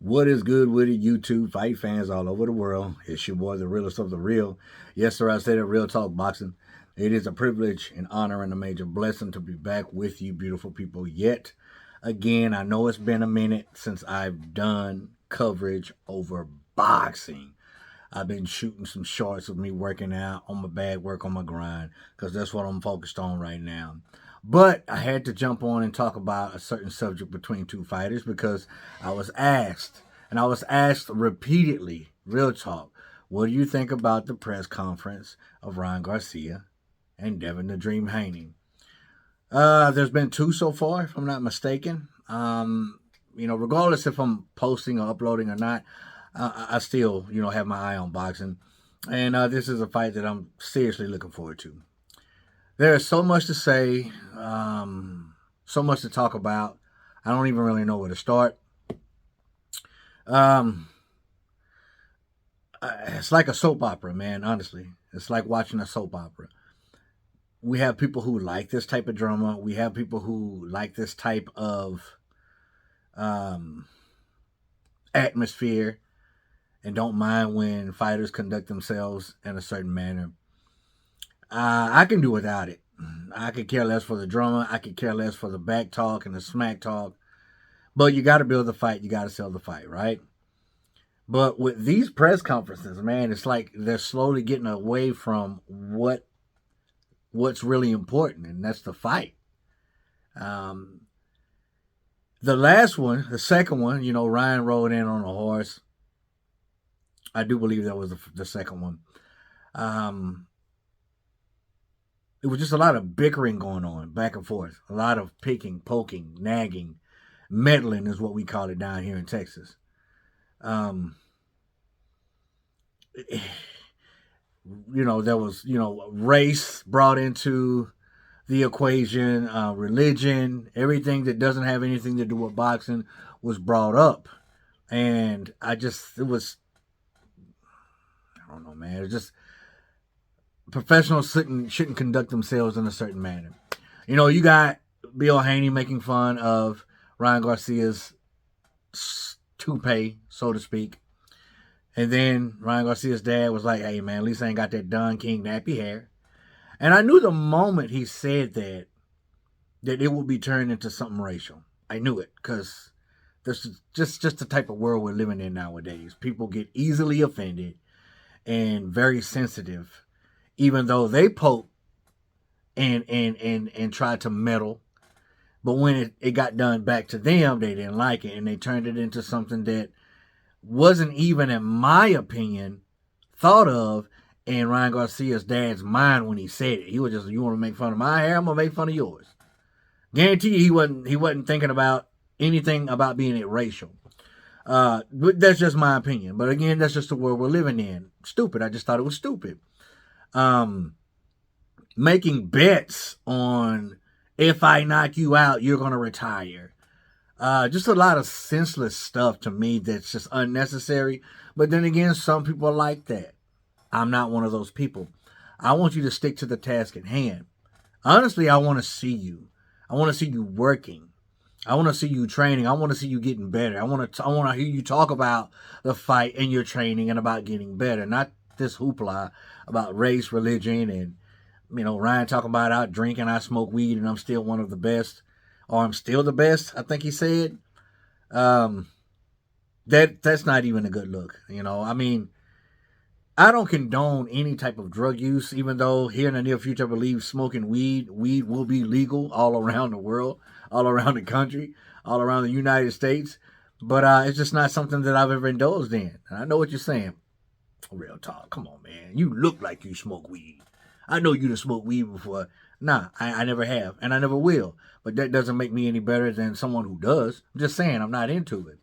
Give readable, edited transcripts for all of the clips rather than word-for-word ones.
What is good with it, YouTube fight fans all over the world? It's your boy, the realest of the real. Yes, sir, I said it, Real Talk Boxing. It is a privilege, an honor, and a major blessing to be back with you, beautiful people, yet again. I know it's been a minute since I've done coverage over boxing. I've been shooting some shorts of me working out on my bag, work on my grind, because that's what I'm focused on right now. But I had to jump on and talk about a certain subject between two fighters because I was asked, and I was asked repeatedly, real talk, what do you think about the press conference of Ryan Garcia and Devin the Dream Haney? There's been two so far, if I'm not mistaken. Regardless if I'm posting or uploading or not, I still, have my eye on boxing. And this is a fight that I'm seriously looking forward to. There is so much to say, so much to talk about. I don't even really know where to start. It's like a soap opera, man, honestly. It's like watching a soap opera. We have people who like this type of drama. We have people who like this type of atmosphere and don't mind when fighters conduct themselves in a certain manner. I can do without it. I could care less for the drama. I could care less for the back talk and the smack talk. But you got to build the fight. You got to sell the fight, right? But with these press conferences, man, it's like they're slowly getting away from what's really important, and that's the fight. The last one, the second one, Ryan rode in on a horse. I do believe that was the second one. It was just a lot of bickering going on back and forth. A lot of picking, poking, nagging, meddling is what we call it down here in Texas. There was, race brought into the equation, religion, everything that doesn't have anything to do with boxing was brought up. And I don't know, man. It's just, professionals shouldn't conduct themselves in a certain manner. You got Bill Haney making fun of Ryan Garcia's toupee, so to speak. And then Ryan Garcia's dad was like, hey, man, at least I ain't got that Don King nappy hair. And I knew the moment he said that it would be turned into something racial. I knew it because this is just the type of world we're living in nowadays. People get easily offended and very sensitive, even though they poke and try to meddle. But when it got done back to them, they didn't like it, and they turned it into something that wasn't even, in my opinion, thought of in Ryan Garcia's dad's mind when he said it. He was just, you want to make fun of my hair? I'm going to make fun of yours. Guarantee you he wasn't thinking about anything about being racial. But that's just my opinion. But again, that's just the world we're living in. Stupid. I just thought it was stupid. Making bets on if I knock you out, you're going to retire. Just a lot of senseless stuff to me that's just unnecessary. But then again, some people like that. I'm not one of those people. I want you to stick to the task at hand. Honestly, I want to see you. I want to see you working. I want to see you training. I want to see you getting better. I want to hear you talk about the fight and your training and about getting better. Not this hoopla about race, religion, and Ryan talking about out drinking, I smoke weed, and I'm still one of the best. Or I'm still the best, I think he said. That's not even a good look. I don't condone any type of drug use, even though here in the near future I believe smoking weed will be legal all around the world, all around the country, all around the United States. But it's just not something that I've ever indulged in. And I know what you're saying. Real talk. Come on, man. You look like you smoke weed. I know you done smoked weed before. Nah, I never have, and I never will. But that doesn't make me any better than someone who does. I'm just saying I'm not into it.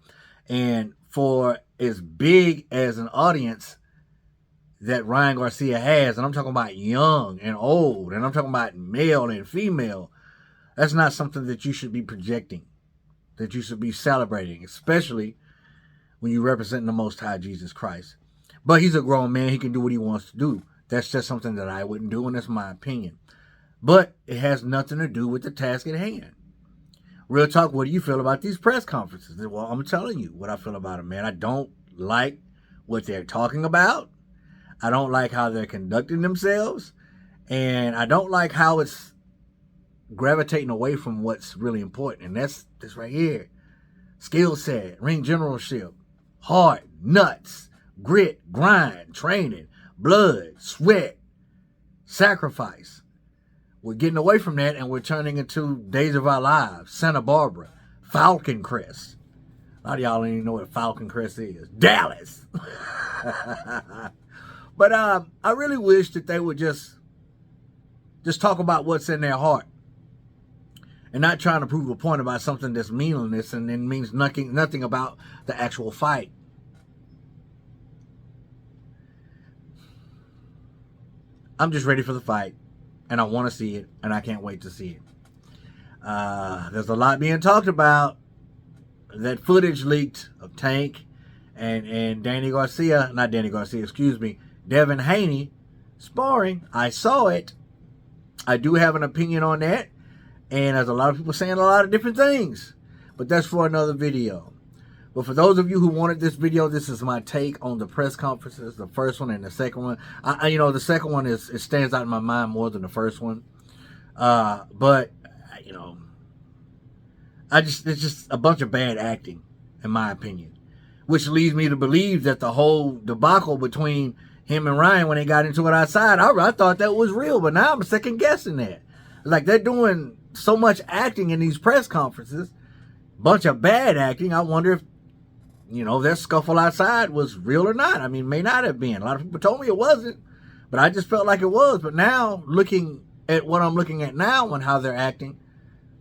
And for as big as an audience that Ryan Garcia has, and I'm talking about young and old, and I'm talking about male and female, that's not something that you should be projecting, that you should be celebrating, especially when you represent the Most High Jesus Christ. But he's a grown man. He can do what he wants to do. That's just something that I wouldn't do, and that's my opinion. But it has nothing to do with the task at hand. Real talk, what do you feel about these press conferences? Well, I'm telling you what I feel about them, man. I don't like what they're talking about. I don't like how they're conducting themselves. And I don't like how it's gravitating away from what's really important. And that's this right here. Skill set, ring generalship, heart, nuts, grit, grind, training, blood, sweat, sacrifice. We're getting away from that and we're turning into Days of Our Lives, Santa Barbara, Falcon Crest. A lot of y'all don't even know what Falcon Crest is. Dallas. But I really wish that they would just talk about what's in their heart and not trying to prove a point about something that's meaningless and then means nothing about the actual fight. I'm just ready for the fight, and I want to see it, and I can't wait to see it. There's a lot being talked about. That footage leaked of Tank and Devin Haney sparring. I saw it. I do have an opinion on that. And there's a lot of people saying a lot of different things. But that's for another video. But for those of you who wanted this video, this is my take on the press conferences. The first one and the second one. The second one it stands out in my mind more than the first one. But it's just a bunch of bad acting, in my opinion. Which leads me to believe that the whole debacle between him and Ryan when they got into it outside, I thought that was real, but now I'm second guessing that. Like, they're doing so much acting in these press conferences, bunch of bad acting. I wonder if, their scuffle outside was real or not. I mean, may not have been. A lot of people told me it wasn't, but I just felt like it was. But now, looking at what I'm looking at now and how they're acting,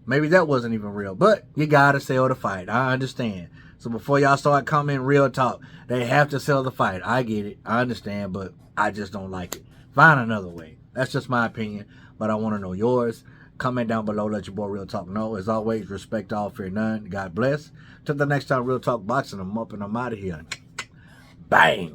maybe that wasn't even real. But you gotta sell the fight. I understand. So before y'all start commenting real talk, they have to sell the fight. I get it. I understand, but I just don't like it. Find another way. That's just my opinion, but I want to know yours. Comment down below. Let your boy Real Talk know. As always, respect all, fear none. God bless. Till the next time, Real Talk Boxing. I'm up and I'm out of here. Bang.